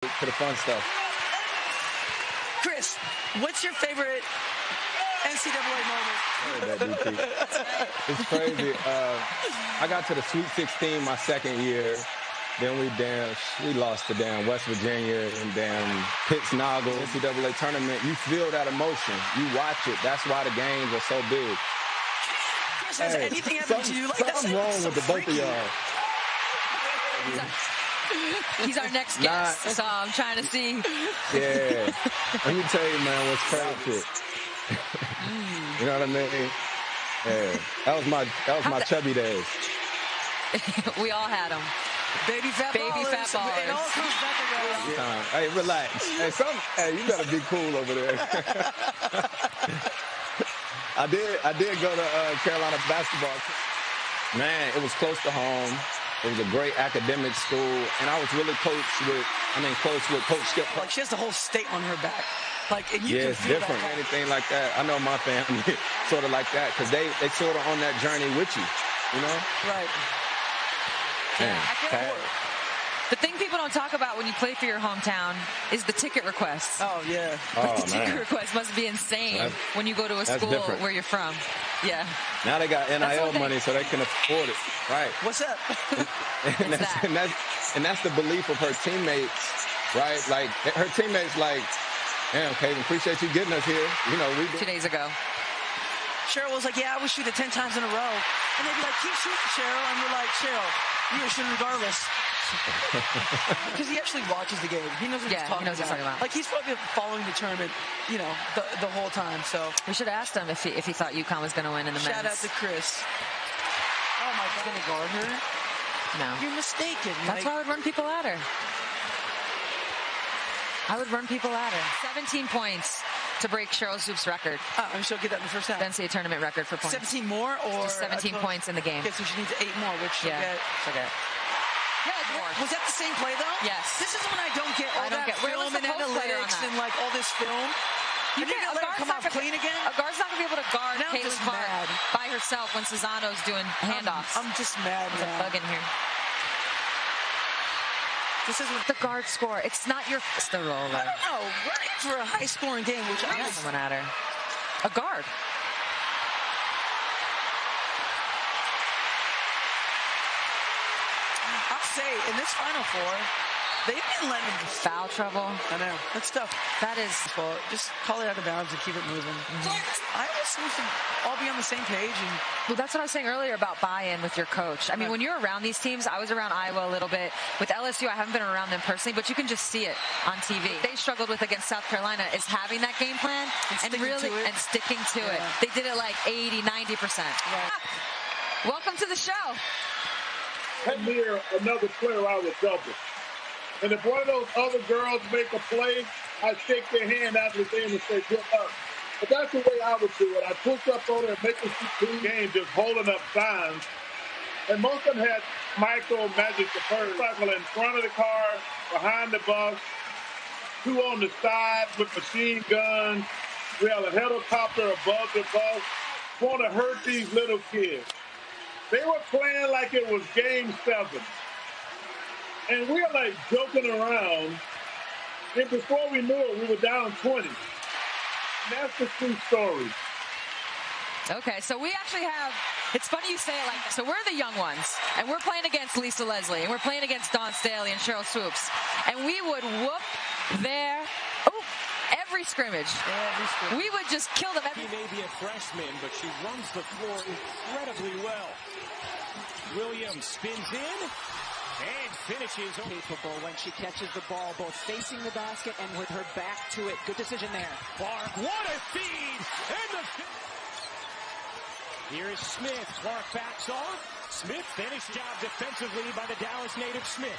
to the fun stuff. Chris, what's your favorite NCAA moment? It's crazy. I got to the Sweet 16 my second year. Then we lost to West Virginia and Pitts-Noggle NCAA tournament. You feel that emotion. You watch it. That's why the games are so big. Chris, has anything happened to you like that? Something wrong with the both of y'all. He's our next guest, so I'm trying to see. Yeah. Let me tell you, man, what's crazy. You know what I mean? Yeah. That was my chubby days. We all had them. Baby fat ballers. It all comes back around. Hey, relax. Hey, you gotta be cool over there. I did go to Carolina basketball. Man, it was close to home. It was a great academic school, and I was really close with Coach Skip. Like, she has the whole state on her back. Like, and you can it's feel different. that. Anything like that. I know my family sort of like that because they sort of on that journey with you, you know? Right. Yeah, I feel like the thing people don't talk about when you play for your hometown is the ticket requests. Oh, yeah. The ticket request must be insane when you go to a school where you're from. Yeah. Now they got NIL money so they can afford it. Right. What's up? and that's the belief of her teammates, right? Like, her teammates like, damn, Kaden, appreciate you getting us here. You know, 2 days ago. Cheryl was like, yeah, I would shoot it 10 times in a row. And they'd be like, keep shooting, Cheryl. And we're like, Cheryl, you're going to shoot regardless. Because he actually watches the game. He knows what he's talking about. Like, he's probably following the tournament, you know, the whole time. So we should have asked him if he thought UConn was going to win in the men's. Shout out to Chris. Oh, my God. Going to guard her? No. You're mistaken. That's why I would run people at her. I would run people at her. 17 points to break Cheryl Zoop's record. Oh, and she'll get that in the first half. The NCAA tournament record for points. 17 more or? Just 17 points in the game. Okay, so she needs 8 more, which she'll get. Was that the same play, though? Yes. This is when I don't get all that film and analytics and, like, all this film. You can't let her come off clean again? A guard's not going to be able to guard Caitlin Clark by herself when Cesano's doing handoffs. I'm just mad. There's a bug in here. This is the guard score. It's not your the roller. I don't know. We're in for a high-scoring game, which I got someone at her. A guard. I'll say, in this Final Four, they've been letting them foul trouble. I know. That's tough. That is. Well, just call it out of bounds and keep it moving. I just want to all be on the same page. Well, that's what I was saying earlier about buy-in with your coach. I mean, when you're around these teams, I was around Iowa a little bit. With LSU, I haven't been around them personally, but you can just see it on TV. They struggled with against South Carolina is having that game plan and sticking to it. They did it like 80, 90%. Right. Welcome to the show. I'm near another player I would double. And if one of those other girls make a play, I shake their hand after the game and say, good luck. But that's the way I would do it. I push up on her and make her see 2 games just holding up signs. And most of them had micro magic deferred. Cycle in front of the car, behind the bus, 2 on the side with machine guns. We have a helicopter above the bus. Want to hurt these little kids. They were playing like it was Game 7. And we were like joking around. And before we knew it, we were down 20. And that's the true story. Okay, so we actually have, it's funny you say it like that. So we're the young ones, and we're playing against Lisa Leslie, and we're playing against Dawn Staley and Cheryl Swoops. And we would whoop their, every scrimmage. We would just kill them. She may be a freshman, but she runs the floor incredibly well. Williams spins in and finishes. Capable when she catches the ball, both facing the basket and with her back to it. Good decision there. Clark, what a feed! And here is Smith. Clark backs off. Smith finished job defensively by the Dallas native Smith.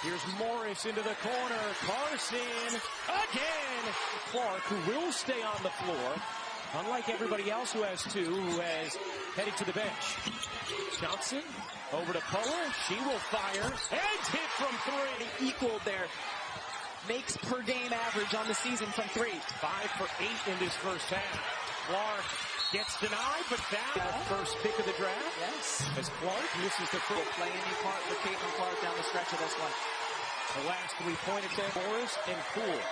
Here's Morris into the corner. Carson again. Clark, who will stay on the floor. Unlike everybody else who has 2, who has headed to the bench. Johnson over to Power. She will fire and hit from 3. Equaled their makes per game average on the season from 3. 5 for 8 in this first half. Clark gets denied, but that first pick of the draft. Yes. As Clark misses the first. Play any part for Caitlin Clark down the stretch of this one. The last 3-point attempt, Morris and Poole.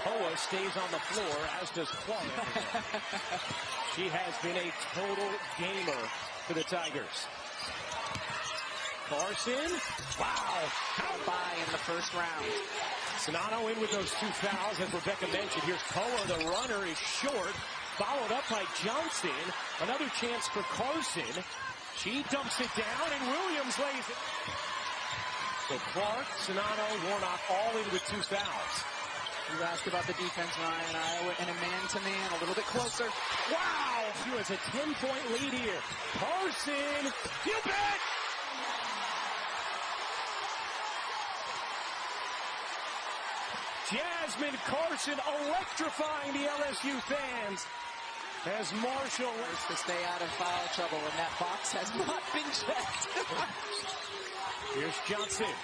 Poa stays on the floor, as does Clark. She has been a total gamer for the Tigers. Carson, wow, how By in the first round. Sonano in with those 2 fouls, as Rebecca mentioned. Here's Poa, the runner is short, followed up by Johnson. Another chance for Carson. She dumps it down, and Williams lays it. So Clark, Sonano, Warnock all in with 2 fouls. You asked about the defense, Ryan. Iowa in a man-to-man, a little bit closer. Wow! She has a 10-point lead here. Carson, you bet! Jasmine Carson electrifying the LSU fans. As Marshall Wants to stay out of foul trouble, and that box has not been checked. Here's Johnson.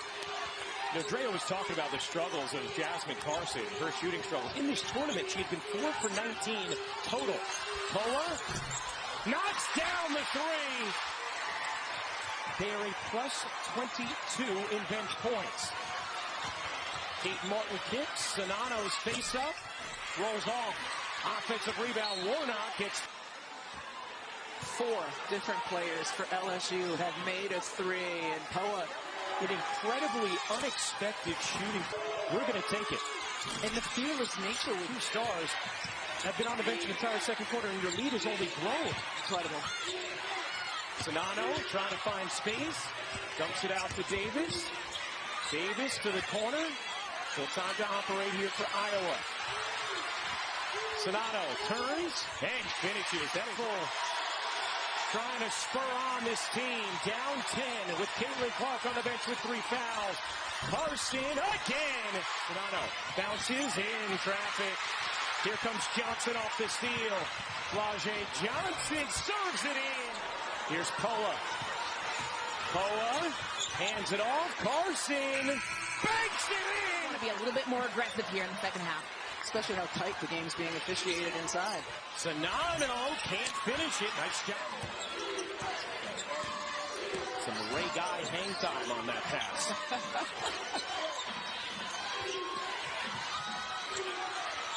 Drea was talking about the struggles of Jasmine Carson, her shooting struggles. In this tournament, she had been 4 for 19 total. Poa knocks down the 3. They are a plus 22 in bench points. Kate Martin kicks. Sonano's face up. Rolls off. Offensive rebound. Warnock gets 4 different players for LSU have made a 3, and Poa an incredibly unexpected shooting. We're going to take it. and the fearless nature with 2 stars have been on the bench the entire second quarter, and your lead has only grown. incredible. Sonano trying to find space. Dumps it out to Davis. Davis to the corner. Still time to operate here for Iowa. Sonano turns and finishes. That is full. Trying to spur on this team. Down 10 with Caitlin Clark on the bench with 3 fouls. Carson again. Sonano bounces in traffic. Here comes Johnson off the steal. Flage Johnson serves it in. Here's Poa. Poa hands it off. Carson banks it in. Want to be a little bit more aggressive here in the second half. Especially how tight the game's being officiated inside. Sonano can't finish it. Nice job. Some Ray Guy hang time on that pass.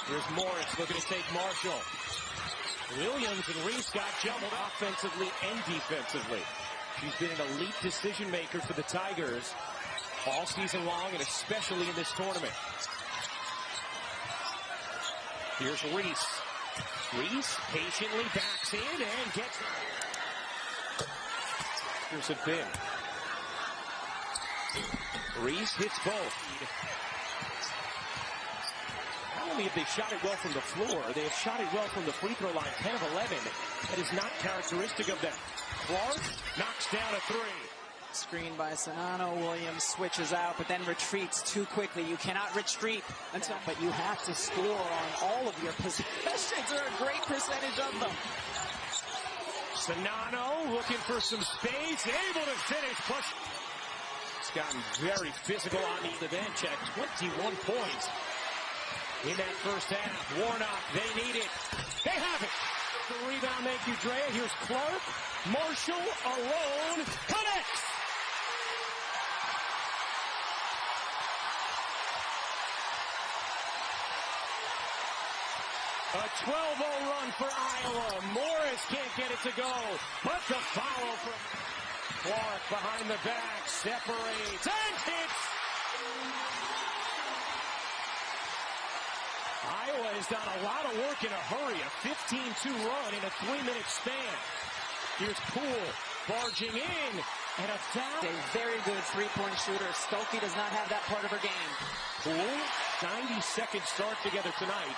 Here's Morris looking to take Marshall. Williams and Reese got jumbled offensively and defensively. She's been an elite decision maker for the Tigers all season long, and especially in this tournament. Here's Reese. Reese patiently backs in and gets it. Here's a bin. Reese hits both. Not only have they shot it well from the floor, they have shot it well from the free throw line, 10 of 11. That is not characteristic of them. Clark knocks down a 3. Screen by Sonano. Williams switches out, but then retreats too quickly. You cannot retreat until, but you have to score on all of your possessions, or a great percentage of them. Sonano looking for some space, able to finish. Plus, it's gotten very physical on the bench at 21 points in that first half. Warnock, they need it. They have it. The rebound, thank you, Drea. Here's Clark. Marshall alone connects. A 12-0 run for Iowa. Morris can't get it to go, but the follow from Clark behind the back, separates and hits. Iowa has done a lot of work in a hurry, a 15-2 run in a 3-minute span. Here's Poole barging in, and a foul. A very good three-point shooter. Stokey does not have that part of her game. Poole, 90-second start together tonight.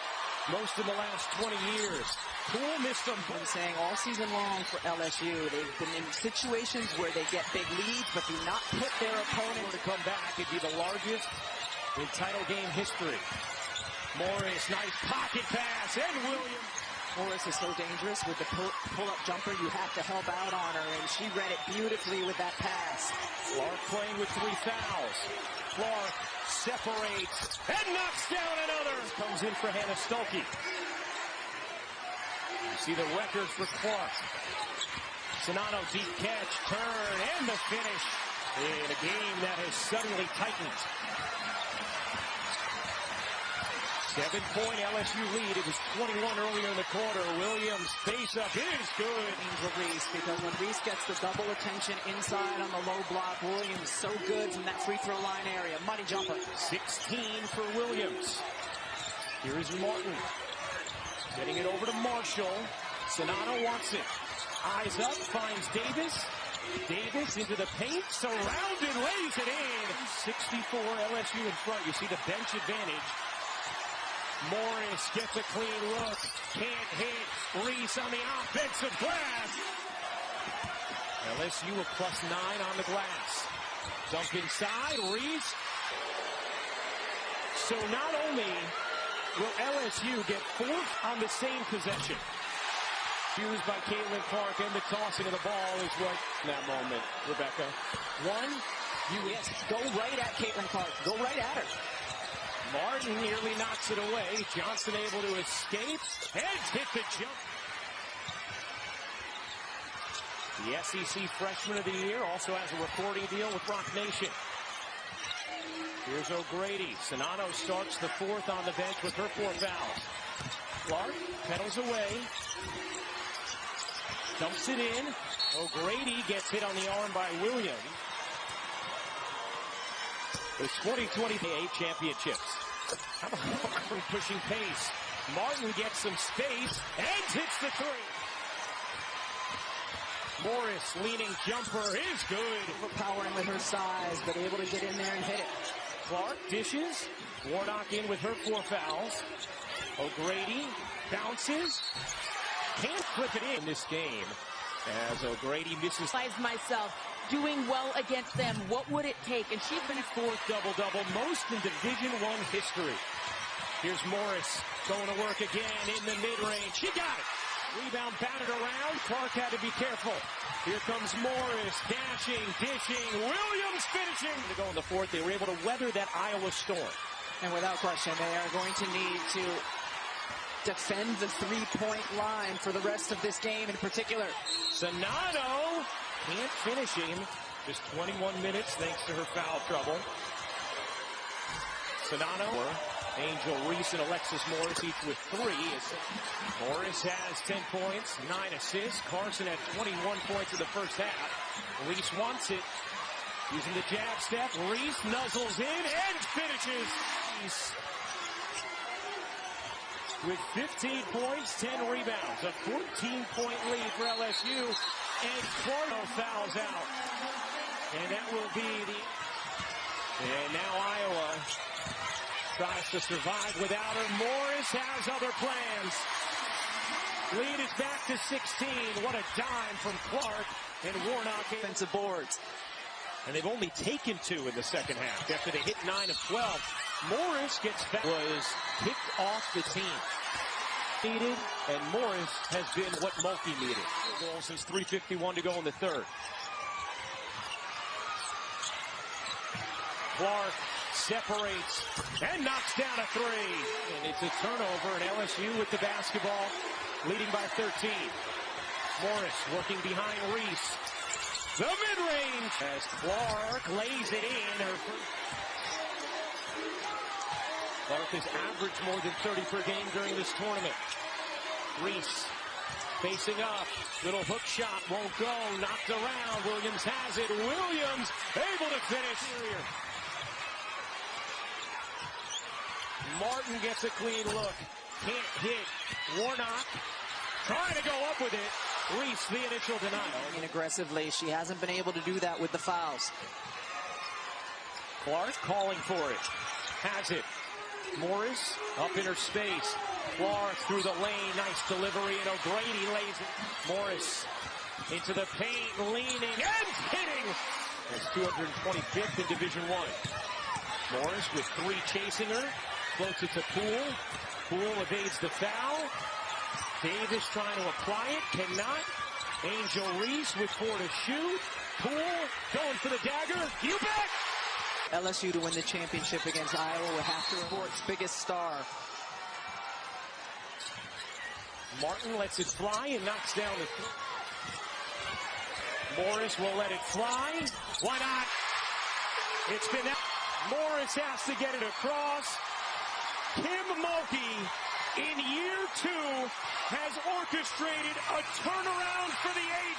Most in the last 20 years. Poole missed them. I'm saying all season long for LSU, they've been in situations where they get big leads, but do not put their opponent to come back. It'd be the largest in title game history. Morris, nice pocket pass, and Williams. Morris is so dangerous with the pull-up jumper. You have to help out on her, and she read it beautifully with that pass. Clark playing with 3 fouls. Clark separates and knocks down another. Comes in for Hannah Stokey. You see the records for Clark. Sonano deep catch, turn, and the finish. in a game that has suddenly tightened. 7-point LSU lead. It was 21 earlier in the quarter. Williams face-up is good. Reese, because when Reese gets the double attention inside on the low block, Williams so good from that free throw line area. Money jumper. 16 for Williams. Here is Martin. Getting it over to Marshall. Sonata wants it. Eyes up, finds Davis. Davis into the paint, surrounded, lays it in. 64 LSU in front. You see the bench advantage. Morris gets a clean look. Can't hit. Reese on the offensive glass. LSU a +9 on the glass. Dump inside. Reese. So not only will LSU get 4 on the same possession. Used by Caitlin Clark, and the tossing of the ball is what in that moment, Rebecca. Yes, go right at Caitlin Clark. Go right at her. Martin nearly knocks it away. Johnson able to escape. Heads hit the jump. The SEC Freshman of the Year also has a recording deal with Rock Nation. Here's O'Grady. Sonata starts the 4th on the bench with her 4 fouls. Clark pedals away. Dumps it in. O'Grady gets hit on the arm by Williams. It's 2028 championships. How about Martin pushing pace? Martin gets some space and hits the 3. Morris leaning jumper is good. Overpowering with her size, but able to get in there and hit it. Clark dishes. Warnock in with her 4 fouls. O'Grady bounces. Can't flip it in this game as O'Grady misses. Myself doing well against them. What would it take? And she's been 4th double-double, most in Division I history. Here's Morris going to work again in the mid-range. She got it. Rebound batted around. Clark had to be careful. Here comes Morris, dashing, dishing. Williams finishing. To go in the 4th, they were able to weather that Iowa storm. And without question, they are going to need to defend the 3-point line for the rest of this game in particular. Sonato can't finish him. Just 21 minutes thanks to her foul trouble. Sonato, Angel Reese and Alexis Morris each with 3. Morris has 10 points, 9 assists. Carson had 21 points in the first half. Reese wants it. Using the jab step. Reese nuzzles in and finishes. Reese with 15 points, 10 rebounds. A 14-point lead for LSU. And Clark fouls out. And that will be the... And now Iowa tries to survive without her. Morris has other plans. Lead is back to 16. What a dime from Clark and Warnock. Defensive boards. And they've only taken 2 in the second half after they hit 9 of 12. Morris gets back. Was kicked off the team. Needed, and Morris has been what Mulkey needed. Goal since 3:51 to go in the 3rd. Clark separates and knocks down a 3. And it's a turnover, and LSU with the basketball, leading by 13. Morris working behind Reese. The mid-range as Clark lays it in. Clark has averaged more than 30 per game during this tournament. Reese facing up. Little hook shot won't go. Knocked around. Williams has it. Williams able to finish. Martin gets a clean look. Can't hit. Warnock trying to go up with it. Reese, the initial denial. And aggressively, she hasn't been able to do that with the fouls. Clark calling for it. Has it. Morris up in her space. Clark through the lane. Nice delivery, and O'Grady lays it. Morris into the paint, leaning and hitting. It's 225th in Division I. Morris with 3 chasing her. Floats it to Poole. Poole evades the foul. Davis trying to apply it. Cannot. Angel Reese with 4 to shoot. Poole going for the dagger. You bet! LSU to win the championship against Iowa will have to report its biggest star. Martin lets it fly and knocks down the... Morris will let it fly. Why not? It's been Morris has to get it across. Kim Mulkey in year 2 has orchestrated a turnaround for the Aggies.